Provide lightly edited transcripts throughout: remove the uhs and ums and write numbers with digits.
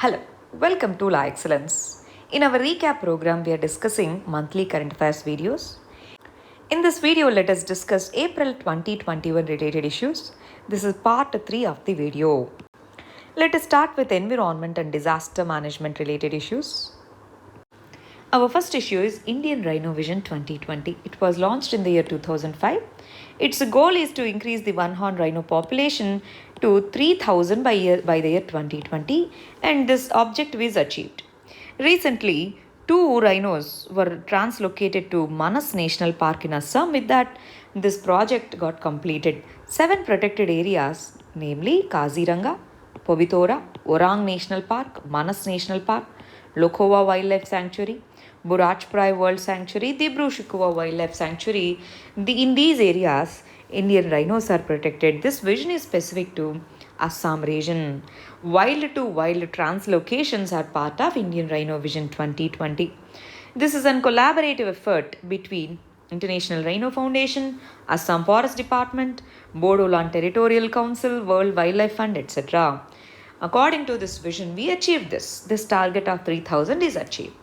Hello, welcome to La Excellence. In our recap program, we are discussing monthly current affairs videos. In this video, let us discuss April 2021 related issues. This is part 3 of the video. Let us start with environment and disaster management related issues. Our first issue is Indian Rhino Vision 2020. It was launched in the year 2005. Its goal is to increase the one-horn rhino population to 3,000 by the year 2020, and this objective is achieved. Recently, 2 rhinos were translocated to Manas National Park in Assam. With that, this project got completed. 7 protected areas, namely Kaziranga, Povitora, Orang National Park, Manas National Park, Lokhowa Wildlife Sanctuary, Burachprai World Sanctuary, Dibru-Shikuwa Wildlife Sanctuary. In these areas, Indian rhinos are protected. This vision is specific to Assam region. Wild to wild translocations are part of Indian Rhino Vision 2020. This is a collaborative effort between International Rhino Foundation, Assam Forest Department, Bodoland Territorial Council, World Wildlife Fund, etc. According to this vision, we achieved this. This target of 3,000 is achieved.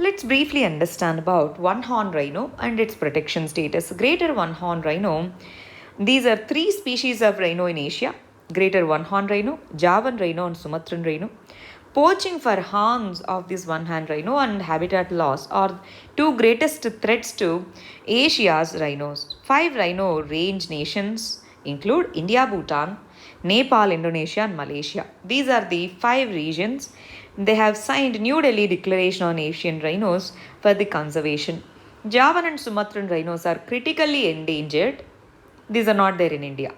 Let's briefly understand about one-horn rhino and its protection status. Greater one-horn rhino. These are 3 species of rhino in Asia. Greater one-horn rhino, Javan rhino and Sumatran rhino. Poaching for horns of this one-horn rhino and habitat loss are 2 greatest threats to Asia's rhinos. 5 rhino range nations include India, Bhutan, Nepal, Indonesia and Malaysia. These are the 5 regions. They have signed New Delhi Declaration on Asian Rhinos for the conservation. Javan and Sumatran rhinos are critically endangered. These are not there in India.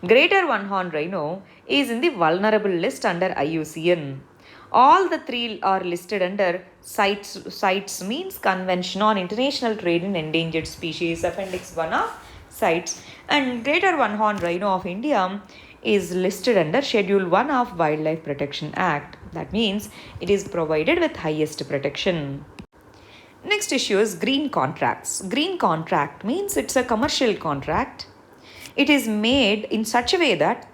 Greater one-horn rhino is in the vulnerable list under IUCN. All the 3 are listed under CITES means Convention on International Trade in Endangered Species, Appendix 1 of CITES, and Greater one-horn rhino of India is listed under Schedule 1 of Wildlife Protection Act. That means it is provided with highest protection. Next issue is green contracts. Green contract means it's a commercial contract. It is made in such a way that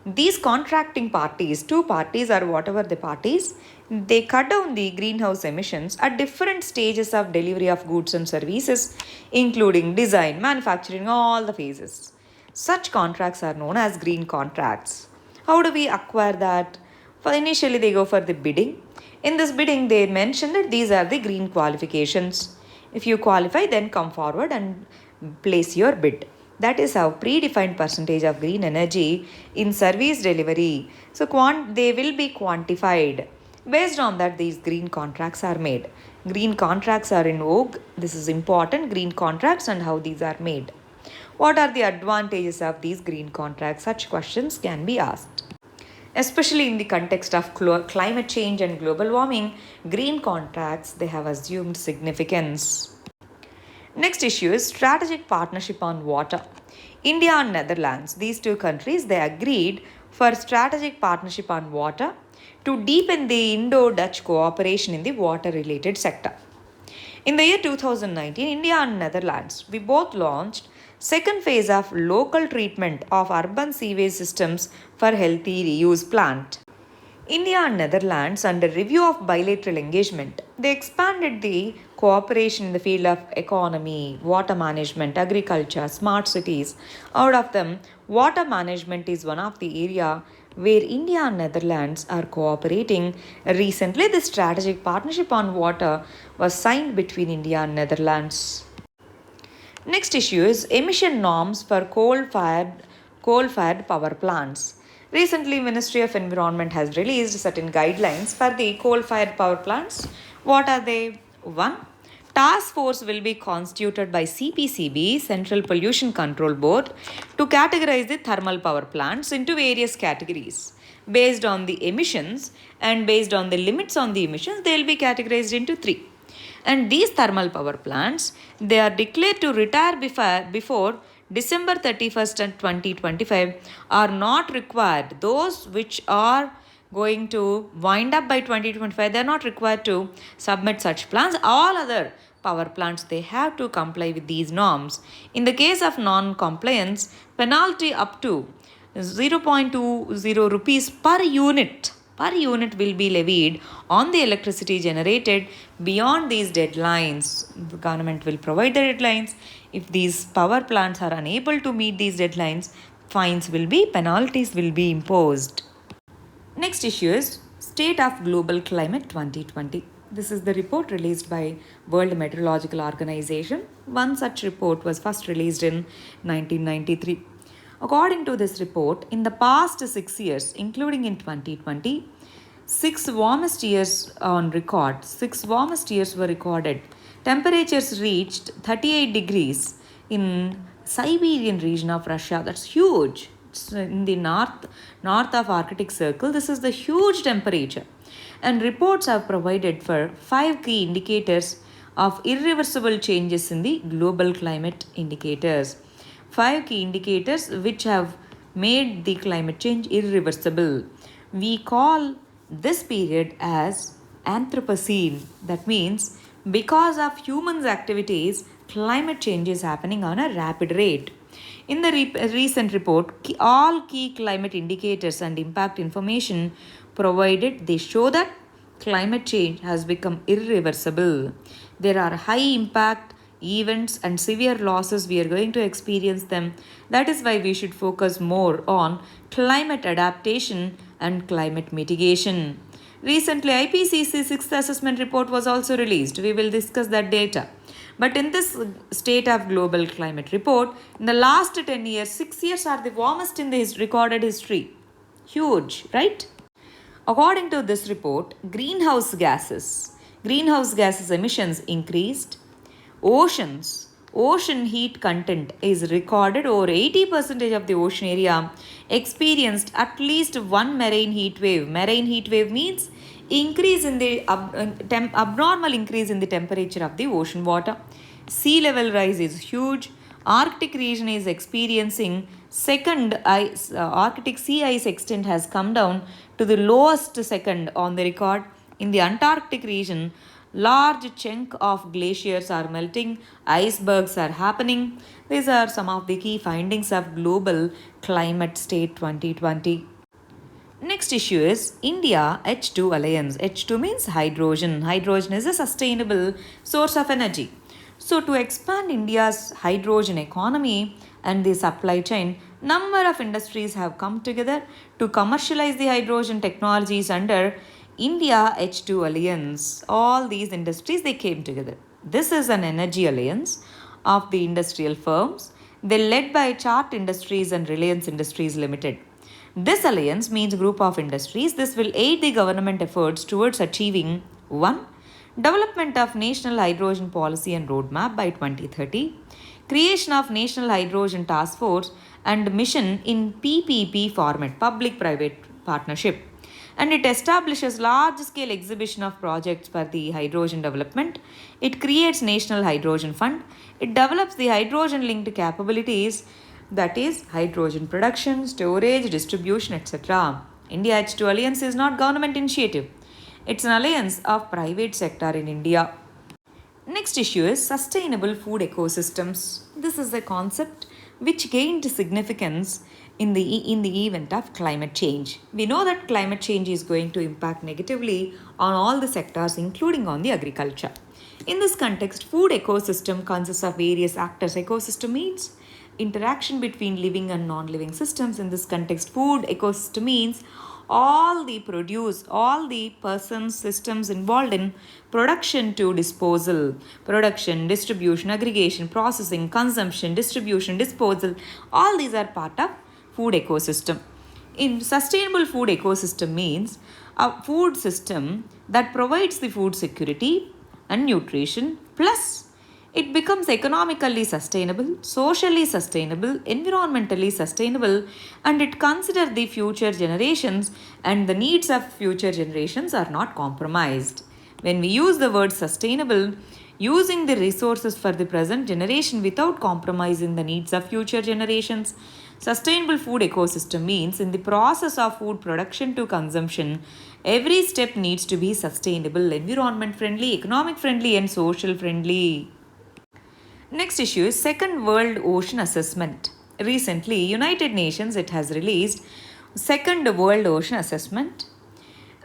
these contracting parties, 2 parties or whatever the parties, they cut down the greenhouse emissions at different stages of delivery of goods and services, including design, manufacturing, all the phases. Such contracts are known as green contracts. How do we acquire that? Initially, they go for the bidding. In this bidding, they mention that these are the green qualifications. If you qualify, then come forward and place your bid. That is how predefined percentage of green energy in service delivery. So they will be quantified. Based on that, these green contracts are made. Green contracts are in vogue. This is important, green contracts and how these are made. What are the advantages of these green contracts? Such questions can be asked. Especially in the context of climate change and global warming, green contracts, they have assumed significance. Next issue is strategic partnership on water. India and Netherlands, these 2 countries, they agreed for strategic partnership on water to deepen the Indo-Dutch cooperation in the water-related sector. In the year 2019, India and Netherlands, we both launched second phase of local treatment of urban sewage systems for healthy reuse plant. India and Netherlands, under review of bilateral engagement, they expanded the cooperation in the field of economy, water management, agriculture, smart cities. Out of them, water management is one of the area where India and Netherlands are cooperating. Recently, the strategic partnership on water was signed between India and Netherlands. Next issue is emission norms for coal-fired power plants. Recently, Ministry of Environment has released certain guidelines for the coal-fired power plants. What are they? 1. Task force will be constituted by CPCB, Central Pollution Control Board, to categorize the thermal power plants into various categories. Based on the emissions and based on the limits on the emissions, they will be categorized into 3. And these thermal power plants, they are declared to retire before December 31st, 2025 are not required. Those which are going to wind up by 2025, they are not required to submit such plans. All other power plants, they have to comply with these norms. In the case of non-compliance, penalty up to 0.20 rupees per unit per unit will be levied on the electricity generated beyond these deadlines. The government will provide the deadlines. If these power plants are unable to meet these deadlines, penalties will be imposed. Next issue is State of Global Climate 2020. This is the report released by World Meteorological Organization. One such report was first released in 1993. According to this report, in the past 6 years, including in 2020, 6 warmest years were recorded. Temperatures reached 38 degrees in Siberian region of Russia. That's huge. It's in the north of Arctic Circle. This is the huge temperature. And reports have provided for 5 key indicators of irreversible changes in the global climate indicators. 5 key indicators which have made the climate change irreversible. We call this period as Anthropocene. That means because of humans' activities, climate change is happening on a rapid rate. In the recent report, all key climate indicators and impact information provided, they show that climate change has become irreversible. There are high impact events and severe losses. We are going to experience them. That is why we should focus more on climate adaptation and climate mitigation. Recently, IPCC 6th assessment report was also released. We will discuss that data. But in this State of Global Climate report, in the last 10 years, 6 years are the warmest in the recorded history. Huge, right? According to this report, greenhouse gases emissions increased. Ocean heat content is recorded. Over 80% of the ocean area experienced at least one marine heat wave. Marine heat wave means increase in the abnormal increase in the temperature of the ocean water. Sea level rise is huge. Arctic region is experiencing Arctic sea ice extent has come down to the lowest second on the record. In the Antarctic region, large chunk of glaciers are melting, icebergs are happening. These are some of the key findings of Global Climate State 2020. Next issue is India H2 Alliance. H2 means hydrogen. Hydrogen is a sustainable source of energy. So to expand India's hydrogen economy and the supply chain, number of industries have come together to commercialize the hydrogen technologies under India H2 Alliance. All these industries, they came together. This is an energy alliance of the industrial firms. They're led by Chart Industries and Reliance Industries Limited. This alliance means group of industries. This will aid the government efforts towards achieving 1. Development of National Hydrogen Policy and Roadmap by 2030. Creation of National Hydrogen Task Force and Mission in PPP format, Public-Private Partnership. And it establishes large-scale exhibition of projects for the hydrogen development. It creates National Hydrogen Fund. It develops the hydrogen-linked capabilities, that is, hydrogen production, storage, distribution, etc. India H2 Alliance is not government initiative. It's an alliance of private sector in India. Next issue is sustainable food ecosystems. This is a concept which gained significance in the event of climate change. We know that climate change is going to impact negatively on all the sectors, including on the agriculture. In this context, food ecosystem consists of various actors. Ecosystem means interaction between living and non-living systems. In this context, food ecosystem means all the persons, systems involved in production to disposal, production, distribution, aggregation, processing, consumption, distribution, disposal, all these are part of food ecosystem. In sustainable food ecosystem means a food system that provides the food security and nutrition, plus it becomes economically sustainable, socially sustainable, environmentally sustainable, and it considers the future generations, and the needs of future generations are not compromised. When we use the word sustainable, using the resources for the present generation without compromising the needs of future generations. Sustainable food ecosystem means in the process of food production to consumption, every step needs to be sustainable, environment friendly, economic friendly, and social friendly. Next issue is Second World Ocean Assessment. Recently, United Nations, it has released Second World Ocean Assessment.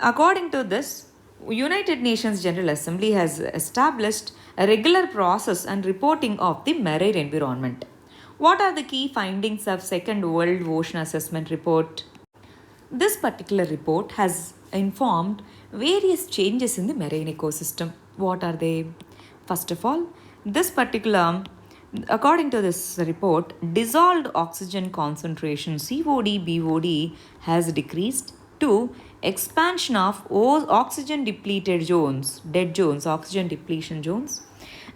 According to this, United Nations General Assembly has established a regular process and reporting of the marine environment. What are the key findings of Second World Ocean Assessment Report? This particular report has informed various changes in the marine ecosystem. What are they? First of all, according to this report, dissolved oxygen concentration COD BOD has decreased to expansion of oxygen depleted zones, dead zones, oxygen depletion zones,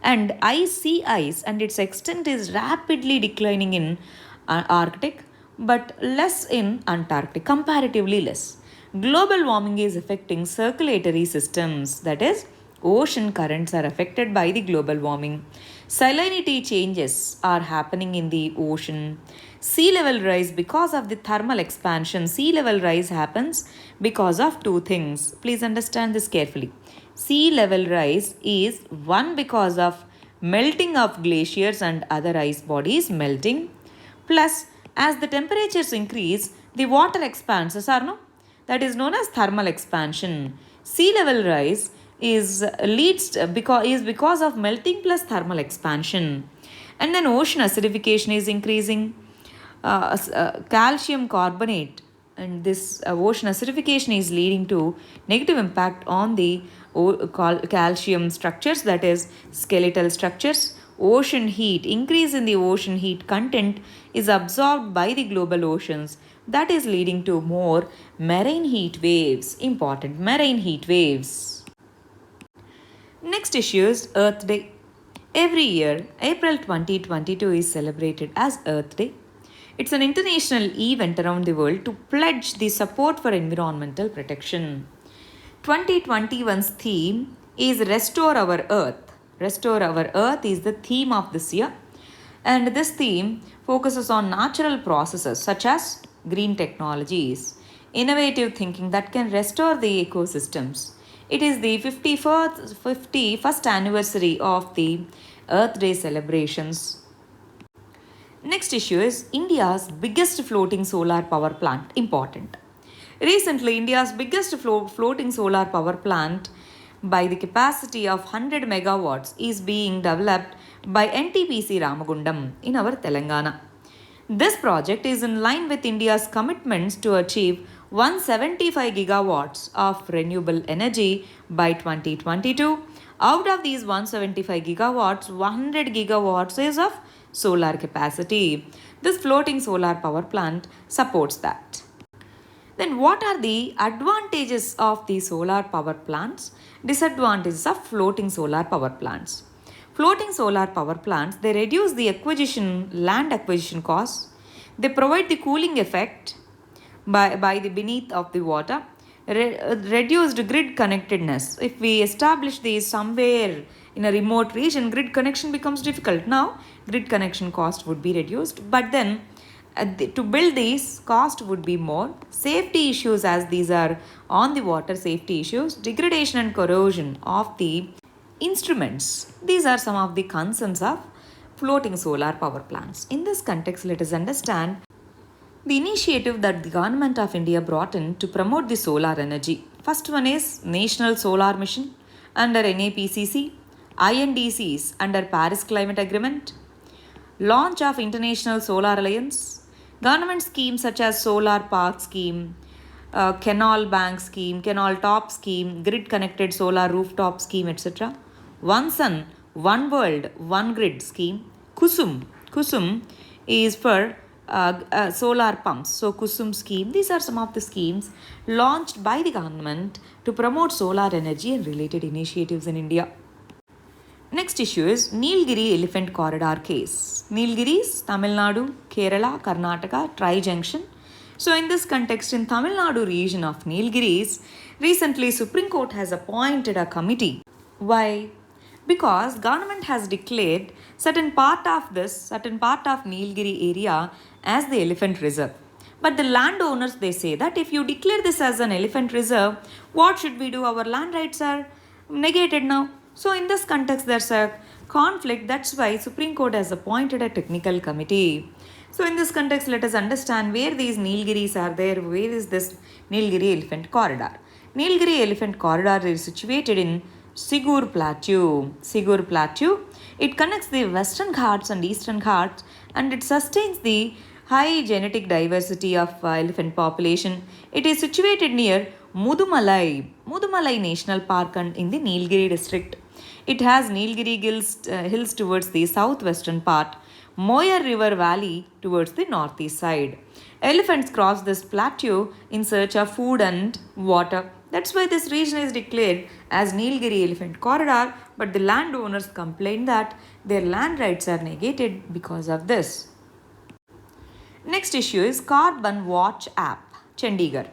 and sea ice and its extent is rapidly declining in Arctic but less in Antarctic, comparatively less. Global warming is affecting circulatory systems, that is, ocean currents are affected by the global warming. Salinity changes are happening in the ocean. Sea level rise because of the thermal expansion. Sea level rise happens because of two things. Please understand this carefully. Sea level rise is one because of melting of glaciers and other ice bodies melting, plus as the temperatures increase, the water expands, that is known as thermal expansion. Sea level rise is because of melting plus thermal expansion. And then ocean acidification is increasing. Calcium carbonate and this ocean acidification is leading to negative impact on the calcium structures, that is skeletal structures. Ocean heat, increase in the ocean heat content is absorbed by the global oceans, that is leading to more marine heat waves. Important marine heat waves. Next issue is Earth Day. Every year, April 2022 is celebrated as Earth Day. It's an international event around the world to pledge the support for environmental protection. 2021's theme is Restore Our Earth. Restore Our Earth is the theme of this year. And this theme focuses on natural processes such as green technologies, innovative thinking that can restore the ecosystems. It is the 51st anniversary of the Earth Day celebrations. Next issue is India's biggest floating solar power plant. Important. Recently, India's biggest floating solar power plant by the capacity of 100 megawatts is being developed by NTPC Ramagundam in our Telangana. This project is in line with India's commitments to achieve 175 gigawatts of renewable energy by 2022. Out of these 175 gigawatts, 100 gigawatts is of solar capacity. This floating solar power plant supports that. Then what are the advantages of the solar power plants? Disadvantages of floating solar power plants. Floating solar power plants, they reduce the land acquisition costs. They provide the cooling effect by the beneath of the water. Reduced grid connectedness. If we establish these somewhere in a remote region, grid connection becomes difficult. Now, grid connection cost would be reduced, but then to build these, cost would be more. Safety issues, as these are on the water, safety issues, degradation and corrosion of the instruments. These are some of the concerns of floating solar power plants. In this context, let us understand the initiative that the Government of India brought in to promote the solar energy. First one is National Solar Mission under NAPCC, INDCs under Paris Climate Agreement, launch of International Solar Alliance, government schemes such as Solar Park Scheme, Canal Bank Scheme, Canal Top Scheme, Grid Connected Solar Rooftop Scheme, etc. One Sun, One World, One Grid Scheme. Kusum is for solar pumps. So Kusum scheme, these are some of the schemes launched by the government to promote solar energy and related initiatives in India. Next issue is Nilgiri Elephant Corridor case. Nilgiri is Tamil Nadu, Kerala, Karnataka, Tri-Junction. So in this context, in Tamil Nadu region of Nilgiris, recently Supreme Court has appointed a committee. Why? Because government has declared certain part of Nilgiri area as the elephant reserve. But the landowners, they say that if you declare this as an elephant reserve, what should we do? Our land rights are negated now. So in this context, there's a conflict. That's why Supreme Court has appointed a technical committee. So in this context, let us understand where these Nilgiris are there. Where is this Nilgiri Elephant Corridor? Nilgiri Elephant Corridor is situated in Sigur Plateau. Sigur Plateau. It connects the Western Ghats and Eastern Ghats, and it sustains the high genetic diversity of elephant population. It is situated near Mudumalai National Park and in the Nilgiri district. It has Nilgiri hills towards the southwestern part, Moyer River Valley towards the northeast side. Elephants cross this plateau in search of food and water. That's why this region is declared as Nilgiri Elephant Corridor, but the landowners complain that their land rights are negated because of this. Next issue is Carbon Watch app, Chandigarh.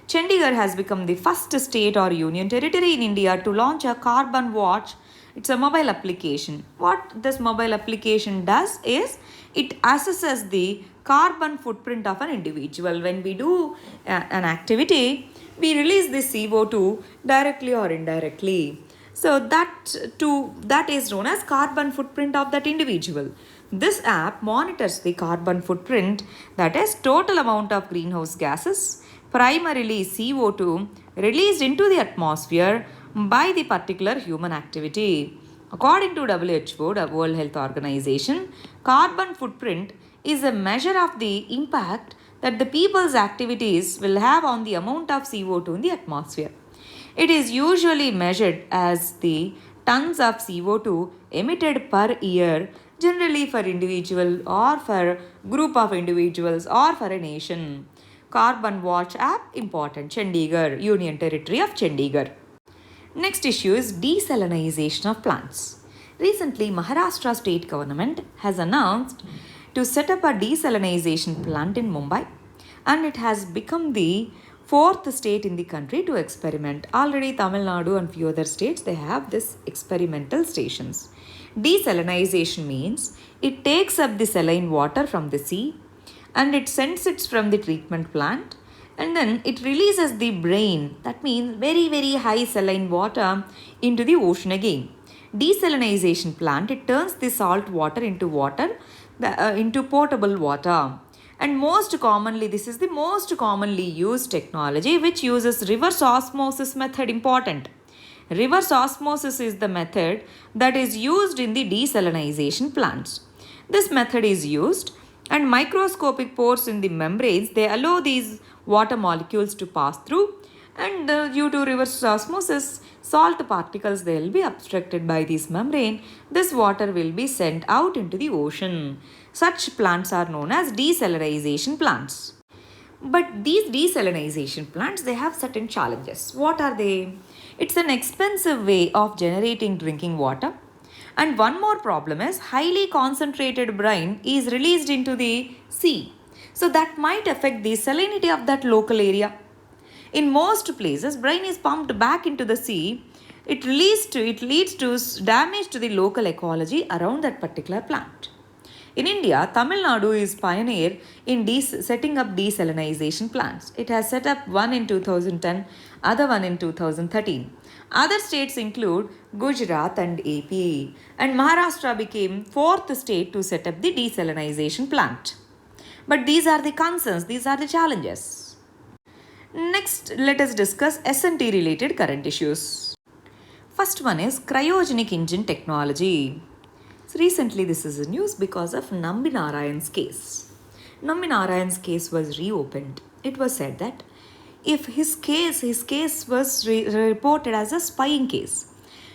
Chandigarh has become the first state or union territory in India to launch a Carbon Watch. It's a mobile application. What this mobile application does is it assesses the carbon footprint of an individual. When we do an activity, we release the CO2 directly or indirectly. So that is known as carbon footprint of that individual. This app monitors the carbon footprint, that is total amount of greenhouse gases, primarily CO2, released into the atmosphere by the particular human activity. According to WHO, the World Health Organization, carbon footprint is a measure of the impact that the people's activities will have on the amount of CO2 in the atmosphere. It is usually measured as the tons of CO2 emitted per year, generally for individual or for group of individuals or for a nation. Carbon Watch app important. Chandigarh, Union Territory of Chandigarh. Next issue is desalinization of plants. Recently, Maharashtra state government has announced to set up a desalinization plant in Mumbai, and it has become the fourth state in the country to experiment. Already Tamil Nadu and few other states, they have this experimental stations. Desalinization means it takes up the saline water from the sea and it sends it from the treatment plant, and then it releases the brine, that means very high saline water, into the ocean again. Desalinization plant, it turns the salt water into into potable water. And most commonly, this is the most commonly used technology which uses reverse osmosis method. Important. Reverse osmosis is the method that is used in the desalinization plants. This method is used, and microscopic pores in the membranes, they allow these water molecules to pass through, and due to reverse osmosis, salt particles, they will be abstracted by this membrane. This water will be sent out into the ocean. Such plants are known as desalinization plants. But these desalinization plants, they have certain challenges. What are they? It's an expensive way of generating drinking water. And one more problem is highly concentrated brine is released into the sea. So that might affect the salinity of that local area. In most places, brine is pumped back into the sea. It leads to damage to the local ecology around that particular plant. In India, Tamil Nadu is pioneer in setting up desalinization plants. It has set up one in 2010, other one in 2013. Other states include Gujarat and AP, and Maharashtra became fourth state to set up the desalinization plant. But these are the concerns, these are the challenges. Next, let us discuss S&T related current issues. First one is cryogenic engine technology. So recently this is a news because of Nambi Narayan's case. Nambi Narayan's case was reopened. It was said that if his case was reported as a spying case.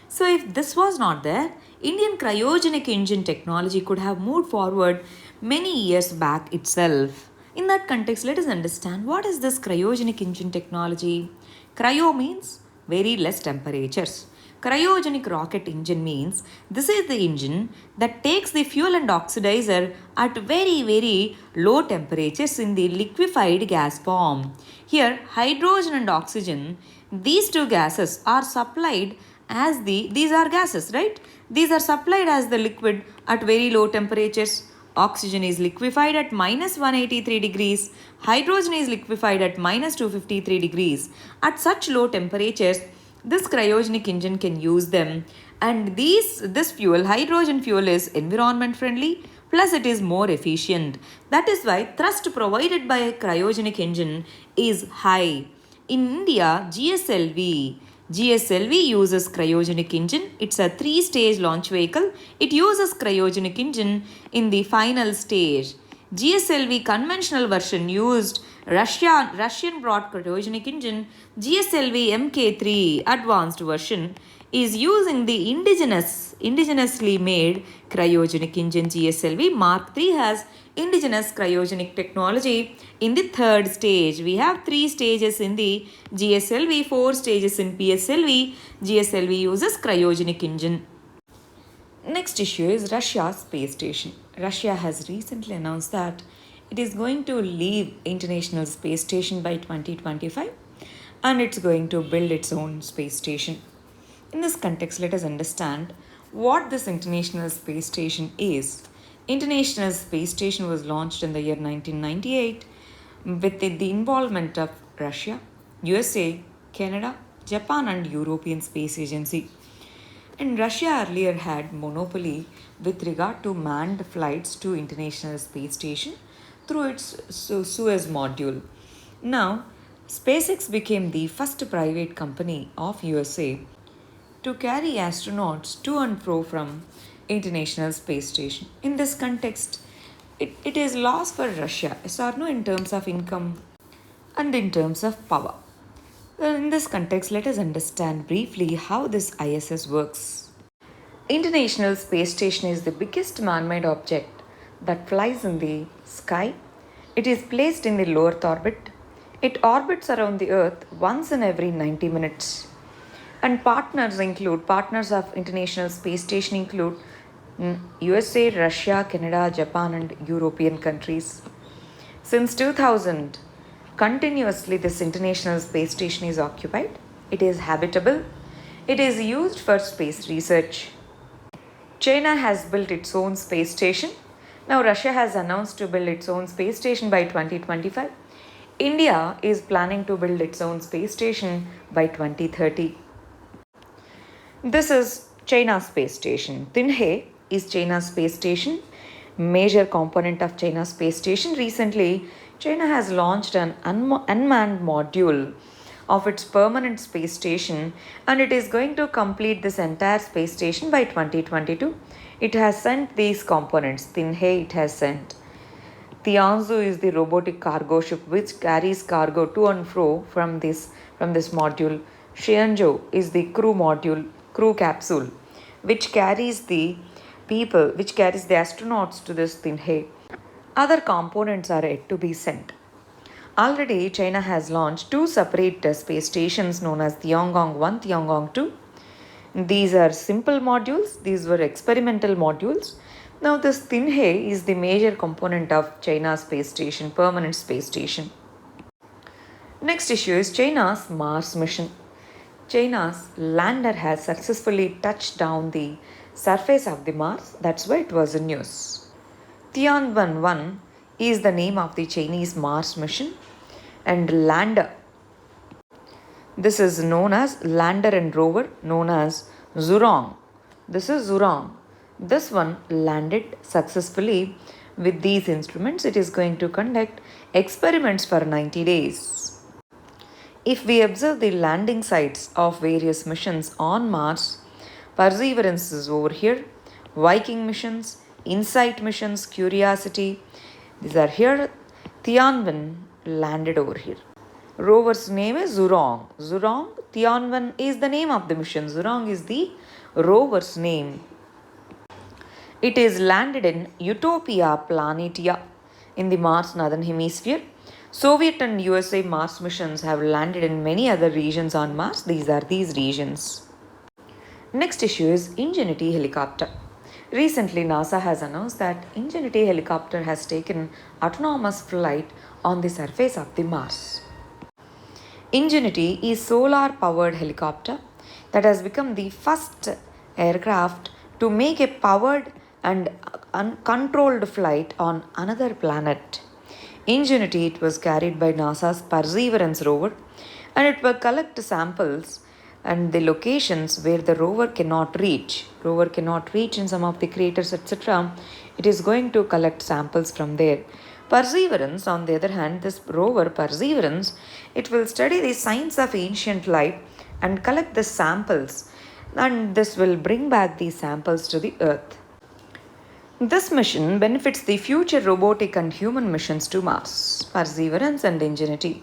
So if this was not there, Indian cryogenic engine technology could have moved forward many years back itself. In that context, let us understand what is this cryogenic engine technology. Cryo means very less temperatures. Cryogenic rocket engine means this is the engine that takes the fuel and oxidizer at very low temperatures in the liquefied gas form. Here, hydrogen and oxygen, these two gases are supplied as these are gases, right? These are supplied as the liquid at very low temperatures. Oxygen is liquefied at minus 183 degrees. Hydrogen is liquefied at minus 253 degrees. At such low temperatures, this cryogenic engine can use them, and this fuel, hydrogen fuel, is environment friendly, plus it is more efficient. That is why thrust provided by a cryogenic engine is high. In India, GSLV uses cryogenic engine. It's a three-stage launch vehicle. It uses cryogenic engine in the final stage. GSLV conventional version used Russian brought cryogenic engine. GSLV Mk3 advanced version is using the indigenously made cryogenic engine. GSLV Mark III has indigenous cryogenic technology. In the third stage, we have 3 stages in the GSLV, 4 stages in PSLV. GSLV uses cryogenic engine. Next issue is Russia's space station. Russia has recently announced that it is going to leave International Space Station by 2025 and it's going to build its own space station. In this context, let us understand what this International Space Station is. International Space Station was launched in the year 1998 with the involvement of Russia, USA, Canada, Japan and European Space Agency. And Russia earlier had monopoly with regard to manned flights to International Space Station through its Suez module. Now, SpaceX became the first private company of USA to carry astronauts to and fro from International Space Station. In this context, it is loss for Russia, yes or no, in terms of income and in terms of power. In this context, let us understand briefly how this ISS works. International Space Station is the biggest man-made object that flies in the sky. It is placed in the low Earth orbit. It orbits around the Earth once in every 90 minutes. And partners of International Space Station include USA, Russia, Canada, Japan and European countries. Since 2000, continuously this International Space Station is occupied. It is habitable. It is used for space research. China has built its own space station. Now Russia has announced to build its own space station by 2025. India is planning to build its own space station by 2030. This is China's space station. Tinhe is China's space station, major component of China's space station. Recently, China has launched an unmanned module of its permanent space station and it is going to complete this entire space station by 2022. It has sent these components. Tinhe it has sent. Tianzhu is the robotic cargo ship which carries cargo to and fro from this module. Shenzhou is the crew capsule which carries the astronauts to this Tinhe. Other components are yet to be sent. Already, China has launched 2 separate space stations known as Tiangong 1, Tiangong 2. These are simple modules. These were experimental modules. Now, this Tinhe is the major component of China's space station, permanent space station. Next issue is China's Mars mission. China's lander has successfully touched down the surface of the Mars. That's why it was in news. Tianwen-1 is the name of the Chinese Mars mission and lander. This is known as lander and rover known as Zhurong. This is Zhurong. This one landed successfully with these instruments. It is going to conduct experiments for 90 days. If we observe the landing sites of various missions on Mars, Perseverance is over here, Viking missions, Insight missions, Curiosity, these are here. Tianwen landed over here. Rover's name is Zhurong. Tianwen is the name of the mission. Zhurong is the rover's name. It is landed in Utopia Planitia in the Mars northern hemisphere. Soviet and USA Mars missions have landed in many other regions on Mars. These are these regions. Next issue is Ingenuity helicopter. Recently, NASA has announced that Ingenuity helicopter has taken autonomous flight on the surface of the Mars. Ingenuity is solar-powered helicopter that has become the first aircraft to make a powered and uncontrolled flight on another planet. Ingenuity, it was carried by NASA's Perseverance rover and it will collect samples and the locations where the rover cannot reach. In some of the craters, etc. It is going to collect samples from there. Perseverance, on the other hand, this rover Perseverance, it will study the signs of ancient life and collect the samples, and this will bring back these samples to the Earth. This mission benefits the future robotic and human missions to Mars, Perseverance and Ingenuity.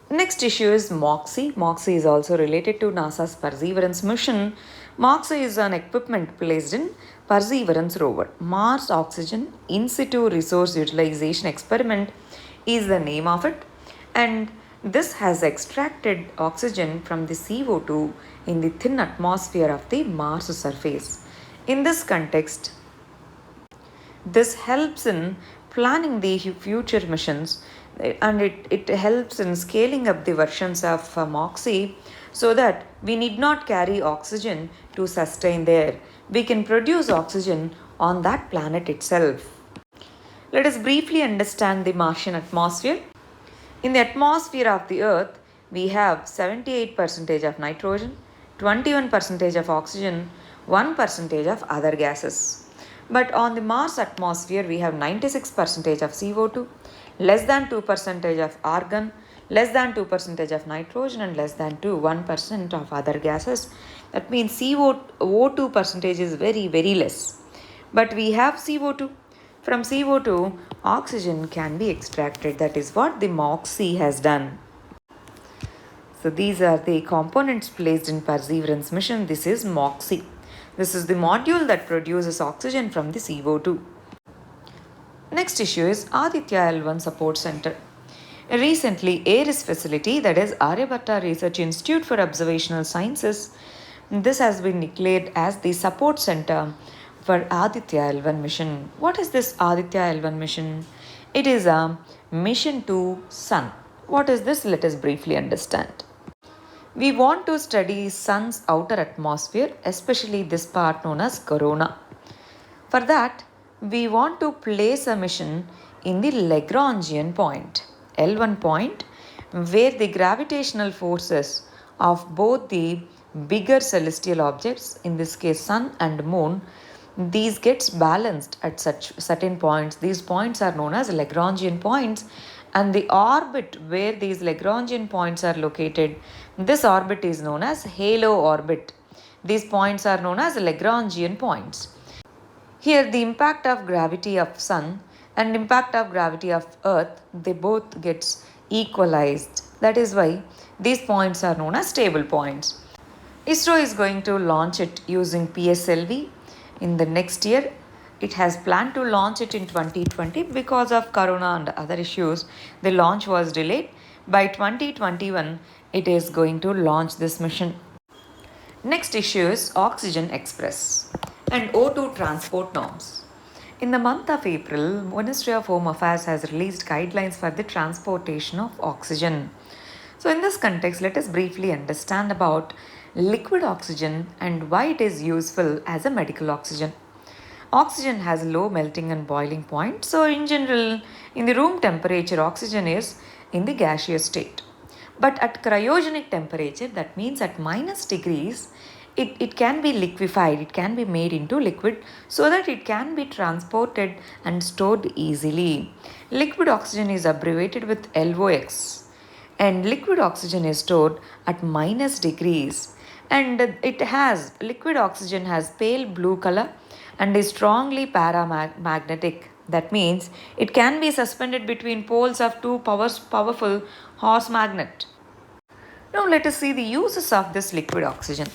Next issue is MOXIE. MOXIE is also related to NASA's Perseverance mission. MOXIE is an equipment placed in Perseverance rover. Mars Oxygen In Situ Resource Utilization Experiment is the name of it, and this has extracted oxygen from the CO2 in the thin atmosphere of the Mars surface. In this context, this helps in planning the future missions, and it helps in scaling up the versions of MOXIE so that we need not carry oxygen to sustain there. We can produce oxygen on that planet itself. Let us briefly understand the Martian atmosphere. In the atmosphere of the Earth, we have 78% of nitrogen, 21% of oxygen, 1% of other gases. But on the Mars atmosphere, we have 96% of CO2, less than 2% of argon, less than 2% of nitrogen, and less than 1% of other gases. That means CO2 percentage is very, very less. But we have CO2. From CO2, oxygen can be extracted. That is what the MOXIE has done. So these are the components placed in Perseverance mission. This is MOXIE. This is the module that produces oxygen from the CO2. Next issue is Aditya L1 Support Center. Recently, ARIS facility, that is Aryabhatta Research Institute for Observational Sciences, this has been declared as the support center for Aditya L1 mission. What is this Aditya L1 mission? It is a mission to Sun. What is this? Let us briefly understand. We want to study Sun's outer atmosphere, especially this part known as corona. For that, we want to place a mission in the Lagrangian point, L1 point, where the gravitational forces of both the bigger celestial objects, in this case Sun and Moon, these gets balanced at such certain points. These points are known as Lagrangian points, and the orbit where these Lagrangian points are located, this orbit is known as halo orbit. These points are known as Lagrangian points. Here the impact of gravity of Sun and impact of gravity of Earth, they both gets equalized. That is why these points are known as stable points. ISRO is going to launch it using PSLV in the next year. It has planned to launch it in 2020 because of corona and other issues. The launch was delayed. By 2021, it is going to launch this mission. Next issue is Oxygen Express and O2 transport norms. In the month of April, Ministry of Home Affairs has released guidelines for the transportation of oxygen. So in this context, let us briefly understand about liquid oxygen and why it is useful as a medical oxygen. Oxygen has low melting and boiling point. So in general, in the room temperature, oxygen is in the gaseous state. But at cryogenic temperature, that means at minus degrees, it can be liquefied, it can be made into liquid so that it can be transported and stored easily. Liquid oxygen is abbreviated with LOX, and liquid oxygen is stored at minus degrees, and liquid oxygen has pale blue color and is strongly paramagnetic. That means it can be suspended between poles of two powerful horse magnet. Now let us see the uses of this liquid oxygen.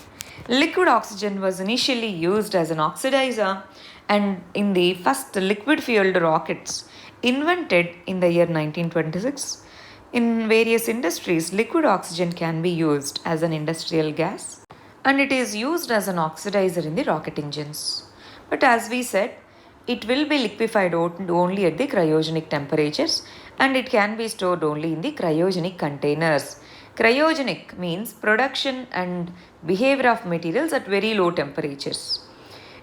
Liquid oxygen was initially used as an oxidizer and in the first liquid fueled rockets invented in the year 1926. In various industries, liquid oxygen can be used as an industrial gas and it is used as an oxidizer in the rocket engines. But as we said, it will be liquefied only at the cryogenic temperatures and it can be stored only in the cryogenic containers. Cryogenic means production and behavior of materials at very low temperatures.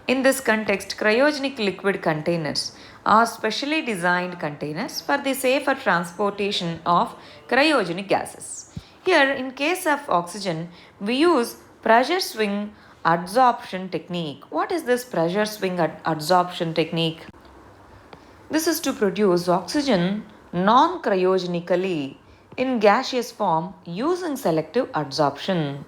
In this context, cryogenic liquid containers are specially designed containers for the safer transportation of cryogenic gases. Here, in case of oxygen, we use pressure swing adsorption technique. What is this pressure swing adsorption technique? This is to produce oxygen non-cryogenically in gaseous form using selective adsorption.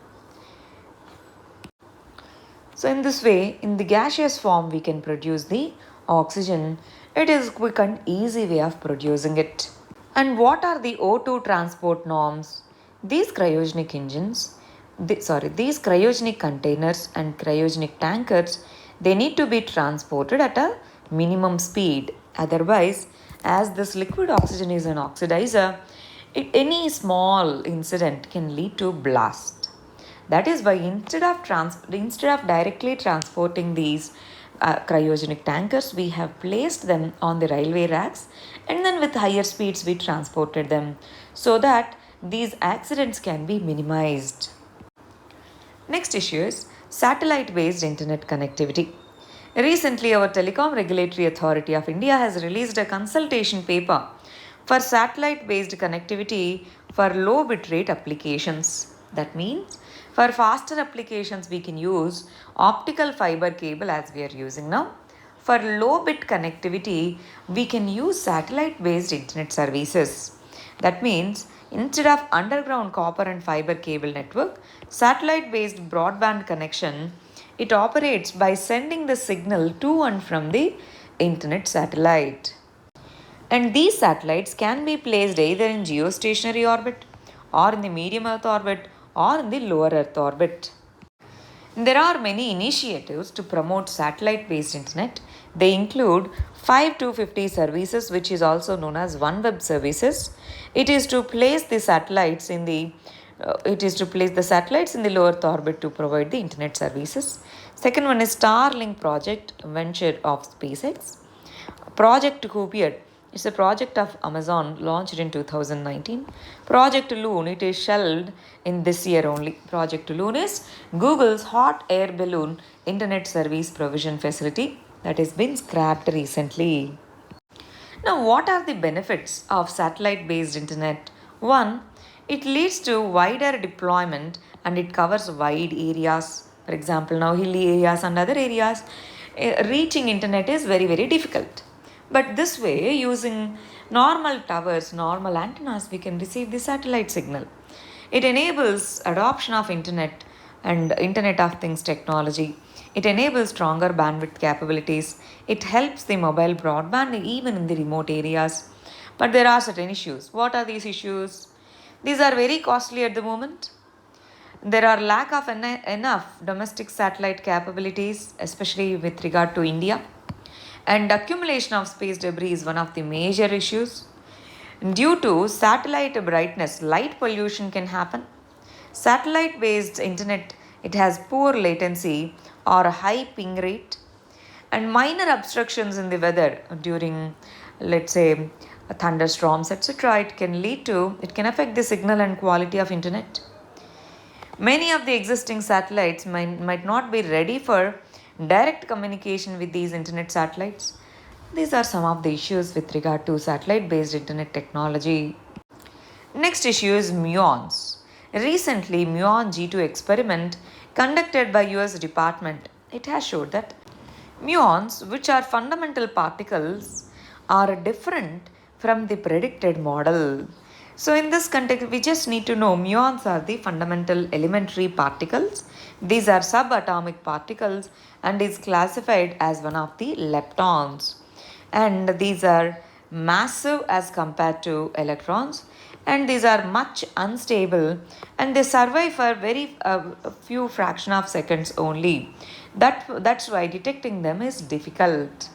So in this way, in the gaseous form, we can produce the oxygen. It is a quick and easy way of producing it. And what are the O2 transport norms? These cryogenic engines, these cryogenic containers and cryogenic tankers, they need to be transported at a minimum speed. Otherwise, as this liquid oxygen is an oxidizer, any small incident can lead to blast. That is why instead of directly transporting these cryogenic tankers, we have placed them on the railway racks, and then with higher speeds we transported them so that these accidents can be minimized. Next issue is satellite-based internet connectivity. Recently, our Telecom Regulatory Authority of India has released a consultation paper for satellite-based connectivity for low bitrate applications. That means for faster applications we can use optical fiber cable as we are using now. For low bit connectivity we can use satellite-based internet services. That means instead of underground copper and fiber cable network, satellite-based broadband connection, it operates by sending the signal to and from the internet satellite. And these satellites can be placed either in geostationary orbit or in the medium Earth orbit or in the lower Earth orbit. There are many initiatives to promote satellite-based internet. They include 5250 services, which is also known as OneWeb services. It is to place the satellites in the low Earth orbit to provide the internet services. Second one is Starlink project venture of SpaceX. Project Kuiper, it's a project of Amazon launched in 2019. Project Loon, it is shelved in this year only. Project Loon is Google's hot air balloon internet service provision facility that has been scrapped recently. Now, what are the benefits of satellite based internet? One, it leads to wider deployment and it covers wide areas. For example, now hilly areas and other areas, reaching internet is very, very difficult. But this way, using normal towers, normal antennas, we can receive the satellite signal. It enables adoption of internet and Internet of Things technology. It enables stronger bandwidth capabilities. It helps the mobile broadband even in the remote areas. But there are certain issues. What are these issues? These are very costly at the moment. There are lack of enough domestic satellite capabilities, especially with regard to India. And accumulation of space debris is one of the major issues. Due to satellite brightness, light pollution can happen. Satellite based internet, it has poor latency or a high ping rate, and minor obstructions in the weather during, let's say, thunderstorms, etc. It can affect the signal and quality of internet. Many of the existing satellites might not be ready for direct communication with these internet satellites. These are some of the issues with regard to satellite based internet technology. Next issue is muons. Recently, muon G2 experiment conducted by US Department, it has showed that muons, which are fundamental particles, are different from the predicted model. So in this context, we just need to know muons are the fundamental elementary particles. These are subatomic particles and is classified as one of the leptons. And these are massive as compared to electrons, and these are much unstable and they survive for very few fraction of seconds only. That's why detecting them is difficult.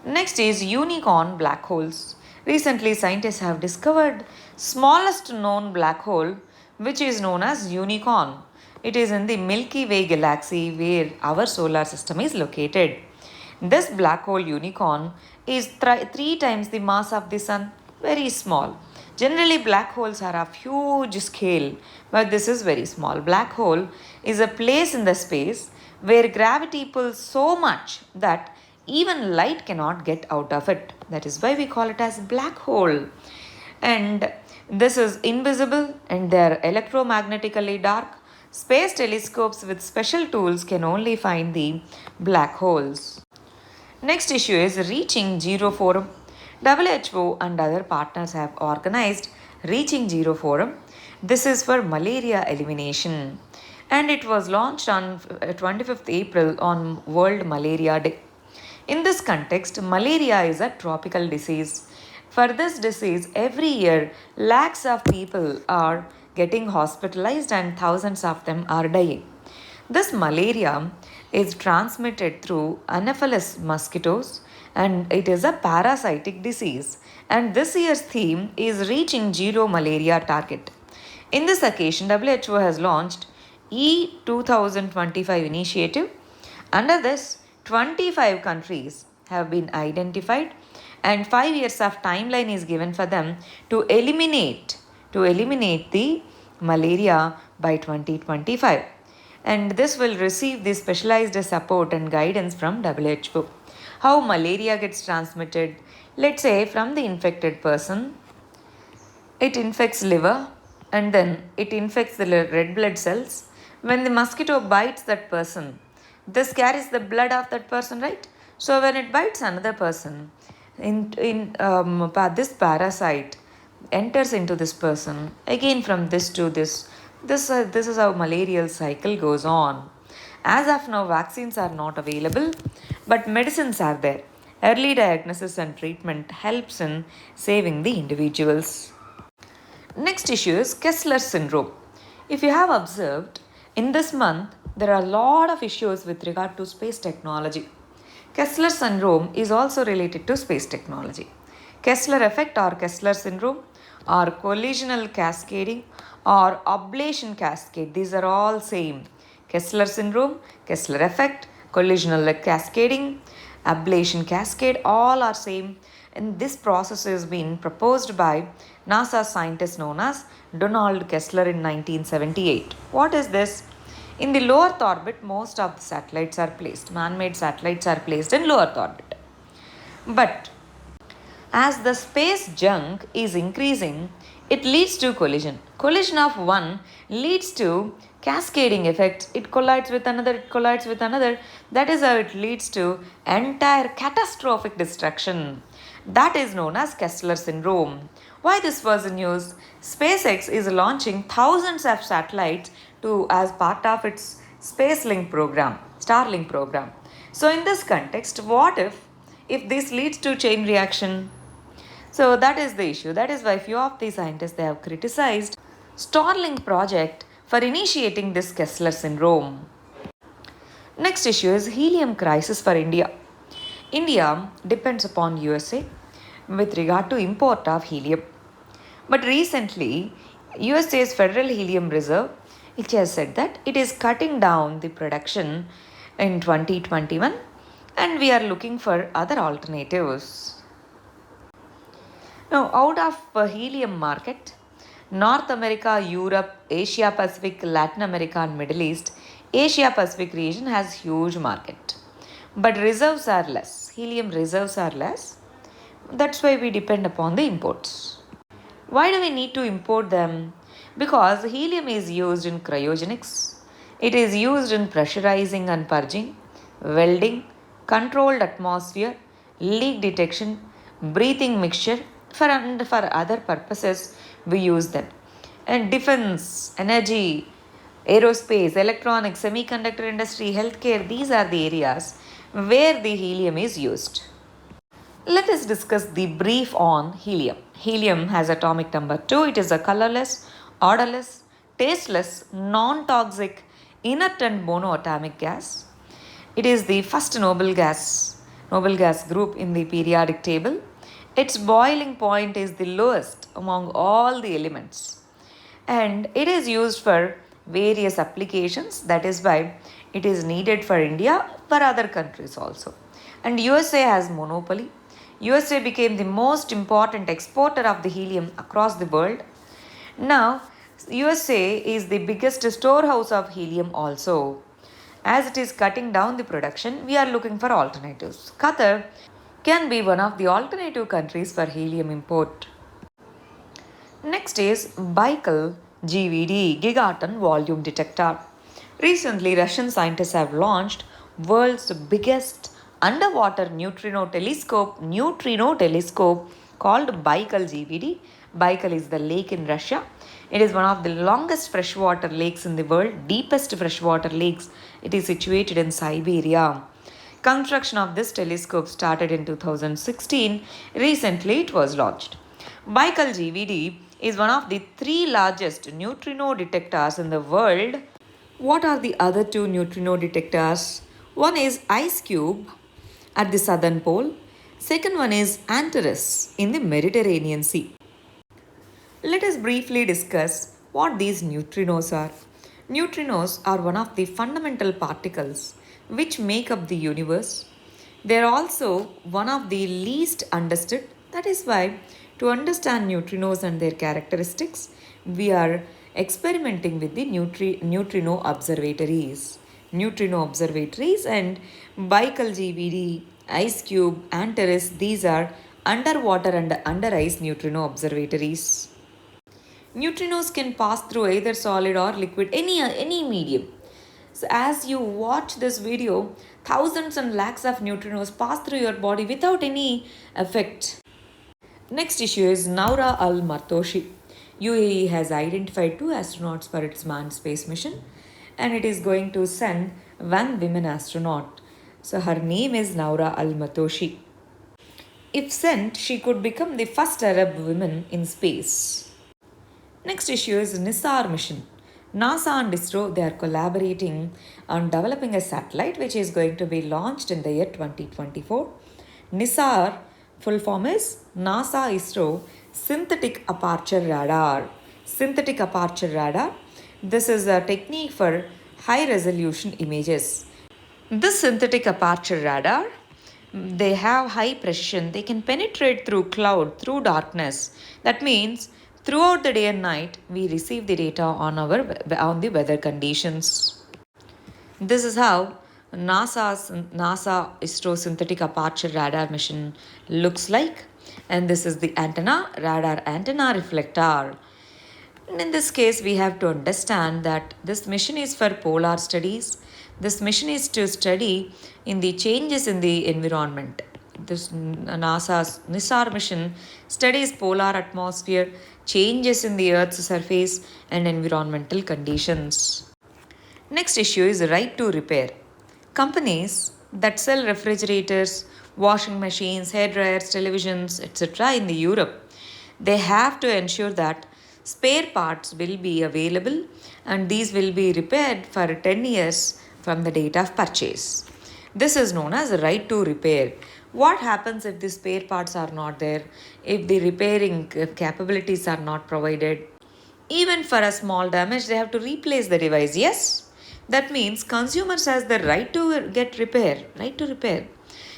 Next is unicorn black holes. Recently, scientists have discovered smallest known black hole, which is known as unicorn. It is in the Milky Way galaxy where our solar system is located. This black hole unicorn is 3 times the mass of the sun, very small. Generally, black holes are of huge scale, but this is very small. Black hole is a place in the space where gravity pulls so much that even light cannot get out of it. That is why we call it as black hole. And this is invisible and they are electromagnetically dark. Space telescopes with special tools can only find the black holes. Next issue is Reaching Zero Forum. WHO and other partners have organized Reaching Zero Forum. This is for malaria elimination and it was launched on 25th April on World Malaria Day. In this context, malaria is a tropical disease. For this disease, every year lakhs of people are getting hospitalized and thousands of them are dying. This malaria is transmitted through Anopheles mosquitoes and it is a parasitic disease. And this year's theme is Reaching Zero Malaria Target. In this occasion, WHO has launched E2025 initiative. Under this, 25 countries have been identified and 5 years of timeline is given for them to eliminate the malaria by 2025, and this will receive the specialized support and guidance from WHO. How malaria gets transmitted? Let's say from the infected person, it infects liver and then it infects the red blood cells. When the mosquito bites that person, this carries the blood of that person, right? So when it bites another person, this parasite enters into this person. Again, from this to this, this is how malarial cycle goes on. As of now, vaccines are not available, but medicines are there. Early diagnosis and treatment helps in saving the individuals. Next issue is Kessler syndrome. If you have observed, in this month, there are a lot of issues with regard to space technology. Kessler syndrome is also related to space technology. Kessler effect or Kessler syndrome or collisional cascading or ablation cascade, these are all same. Kessler syndrome, Kessler effect, collisional cascading, ablation cascade, all are same. And this process has been proposed by NASA scientist known as Donald Kessler in 1978. What is this? In the low Earth orbit, most of the satellites are placed. Man-made satellites are placed in low Earth orbit. But as the space junk is increasing, it leads to collision. Collision of one leads to cascading effects. It collides with another, it collides with another. That is how it leads to entire catastrophic destruction. That is known as Kessler syndrome. Why this was in news? SpaceX is launching thousands of satellites as part of its Starlink program. So in this context, what if this leads to chain reaction? So that is the issue. That is why few of the scientists they have criticized Starlink project for initiating this Kessler syndrome. Next issue is helium crisis for India. India depends upon USA with regard to import of helium. But recently, USA's Federal Helium Reserve, which has said that it is cutting down the production in 2021 and we are looking for other alternatives. Now, out of helium market, North America, Europe, Asia Pacific, Latin America and Middle East, Asia Pacific region has huge market. But reserves are less. Helium reserves are less. That's why we depend upon the imports. Why do we need to import them? Because helium is used in cryogenics. It is used in pressurizing and purging, welding, controlled atmosphere, leak detection, breathing mixture, and for other purposes we use them. And defense, energy, aerospace, electronics, semiconductor industry, healthcare, these are the areas where the helium is used. Let us discuss the brief on helium. Helium has atomic number 2. It is a colorless, odorless, tasteless, non-toxic, inert and monoatomic gas. It is the first noble gas group in the periodic table. Its boiling point is the lowest among all the elements. And it is used for various applications. That is why it is needed for India, for other countries also. And USA has monopoly. USA became the most important exporter of the helium across the world. Now, USA is the biggest storehouse of helium also. As it is cutting down the production, we are looking for alternatives. Qatar can be one of the alternative countries for helium import. Next is Baikal GVD, Gigaton Volume Detector. Recently, Russian scientists have launched world's biggest underwater neutrino telescope called Baikal GVD. Baikal is the lake in Russia. It is one of the longest freshwater lakes in the world, deepest freshwater lakes. It is situated in Siberia. Construction of this telescope started in 2016. Recently, it was launched. Baikal GVD is one of the three largest neutrino detectors in the world. What are the other two neutrino detectors? One is IceCube at the southern pole. Second one is Antares in the Mediterranean Sea. Let us briefly discuss what these neutrinos are. Neutrinos are one of the fundamental particles which make up the universe. They are also one of the least understood. That is why, to understand neutrinos and their characteristics, we are experimenting with the neutrino observatories. Neutrino observatories and Baikal GVD, IceCube, Antares, these are underwater and under ice neutrino observatories. Neutrinos can pass through either solid or liquid, any medium. So as you watch this video, thousands and lakhs of neutrinos pass through your body without any effect. Next issue is Noura Al-Martoshi. UAE has identified 2 astronauts for its manned space mission, and it is going to send one women astronaut. So her name is Noura Al-Martoshi. If sent, she could become the first Arab woman in space. Next issue is NISAR mission. NASA and ISRO, they are collaborating on developing a satellite which is going to be launched in the year 2024. NISAR, full form is NASA ISRO Synthetic Aperture Radar. Synthetic Aperture Radar. This is a technique for high resolution images. This synthetic aperture radar, they have high precision. They can penetrate through cloud, through darkness. That means throughout the day and night, we receive the data on the weather conditions. This is how NASA ISRO Synthetic Aperture Radar mission looks like. And this is the antenna, radar antenna reflector. And in this case, we have to understand that this mission is for polar studies. This mission is to study in the changes in the environment. This NASA's NISAR mission studies polar atmosphere, changes in the Earth's surface, and environmental conditions. Next issue is right to repair. Companies that sell refrigerators, washing machines, hair dryers, televisions, etc. in the Europe, they have to ensure that spare parts will be available and these will be repaired for 10 years from the date of purchase. This is known as right to repair. What happens if the spare parts are not there, if the repairing capabilities are not provided? Even for a small damage, they have to replace the device. Yes, that means consumers has the right to get repair, right to repair.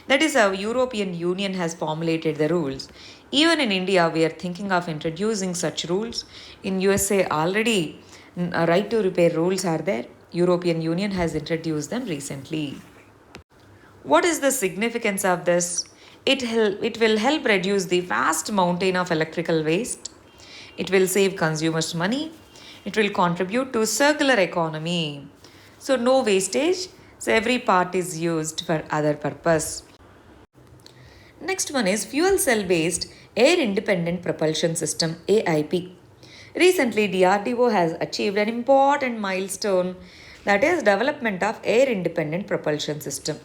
That is how European Union has formulated the rules. Even in India, we are thinking of introducing such rules. In USA, already right to repair rules are there. European Union has introduced them recently. What is the significance of this? It will help reduce the vast mountain of electrical waste. It will save consumers money. It will contribute to circular economy. So no wastage. So every part is used for other purpose. Next one is fuel cell based air independent propulsion system, AIP. Recently DRDO has achieved an important milestone, that is development of air independent propulsion system.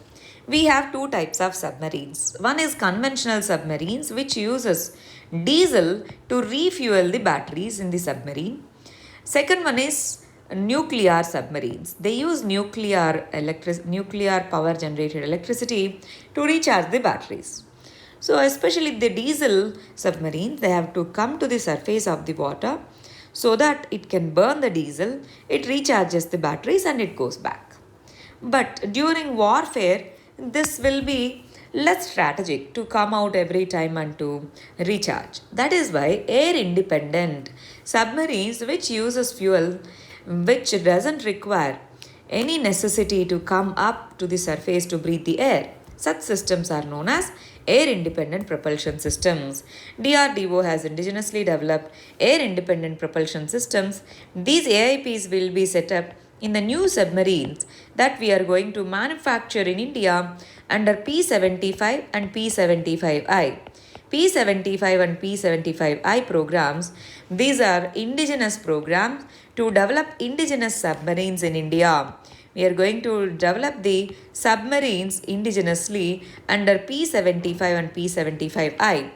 We have two types of submarines. One is conventional submarines which uses diesel to refuel the batteries in the submarine. Second one is nuclear submarines. They use nuclear power generated electricity to recharge the batteries. So especially the diesel submarines, they have to come to the surface of the water so that it can burn the diesel, it recharges the batteries and it goes back. But during warfare, this will be less strategic to come out every time and to recharge. That is why air independent submarines which uses fuel which doesn't require any necessity to come up to the surface to breathe the air, such systems are known as air independent propulsion systems. DRDO has indigenously developed air independent propulsion systems. These AIPs will be set up in the new submarines that we are going to manufacture in India under P75 and P75I. P75 and P75I programs, these are indigenous programs to develop indigenous submarines in India. We are going to develop the submarines indigenously under P75 and P75I.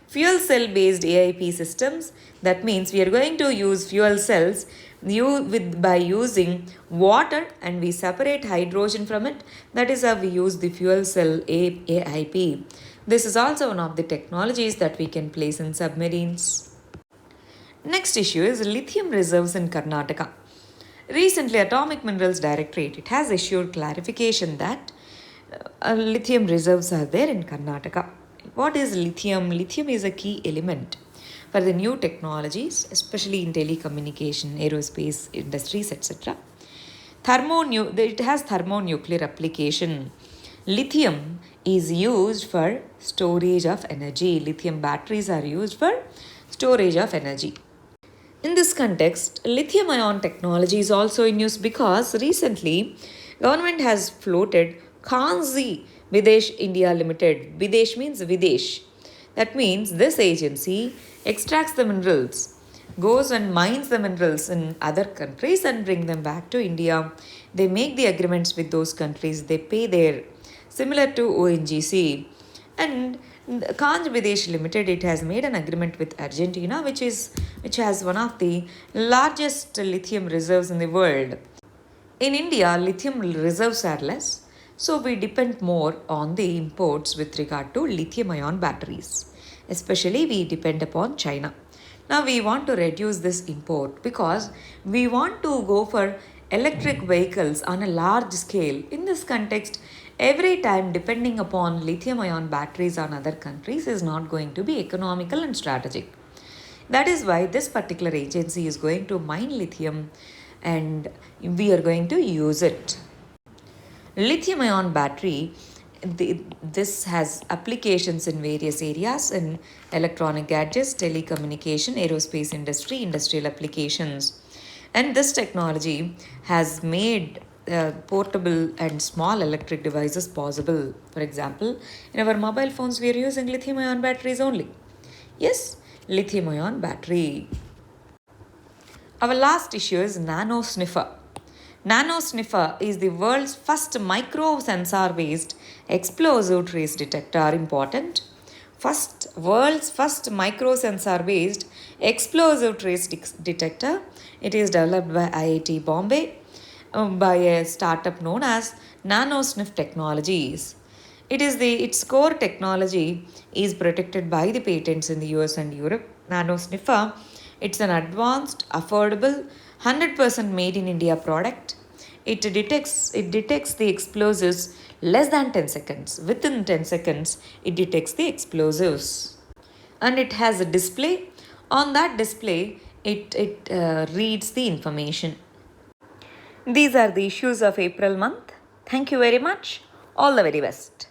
Fuel cell based AIP systems, that means we are going to use fuel cells by using water and we separate hydrogen from it. That is how we use the fuel cell AIP. This is also one of the technologies that we can place in submarines. Next issue is lithium reserves in Karnataka. Recently, Atomic Minerals Directorate it has issued clarification that lithium reserves are there in Karnataka. What is lithium? Lithium is a key element for the new technologies, especially in telecommunication, aerospace industries, etc. It has thermonuclear application. Lithium is used for storage of energy. Lithium batteries are used for storage of energy. In this context, lithium ion technology is also in use because recently government has floated Kanzi Videsh India Limited. Videsh means Videsh. That means this agency extracts the minerals, goes and mines the minerals in other countries and bring them back to India. They make the agreements with those countries. They pay their similar to ONGC. And Kanj Videsh Limited, it has made an agreement with Argentina, which has one of the largest lithium reserves in the world. In India, lithium reserves are less, so we depend more on the imports with regard to lithium ion batteries. Especially we depend upon China. Now we want to reduce this import because we want to go for electric vehicles on a large scale. In this context, every time depending upon lithium ion batteries on other countries is not going to be economical and strategic. That is why this particular agency is going to mine lithium and we are going to use it. Lithium ion battery, this has applications in various areas in electronic gadgets, telecommunication, aerospace industry, industrial applications. And this technology has made portable and small electric devices possible. For example, in our mobile phones, we are using lithium ion batteries only. Yes, lithium ion battery. Our last issue is nano sniffer. Nano sniffer is the world's first micro sensor based explosive trace detector. Important. World's first micro sensor based explosive trace detector. It is developed by IIT Bombay by a startup known as NanoSniff Technologies. Its core technology is protected by the patents in the US and Europe. NanoSniffer, it's an advanced, affordable, 100% made in India product. It detects the explosives less than 10 seconds. Within 10 seconds, it detects the explosives. And it has a display. On that display, it reads the information. These are the issues of April month. Thank you very much. All the very best.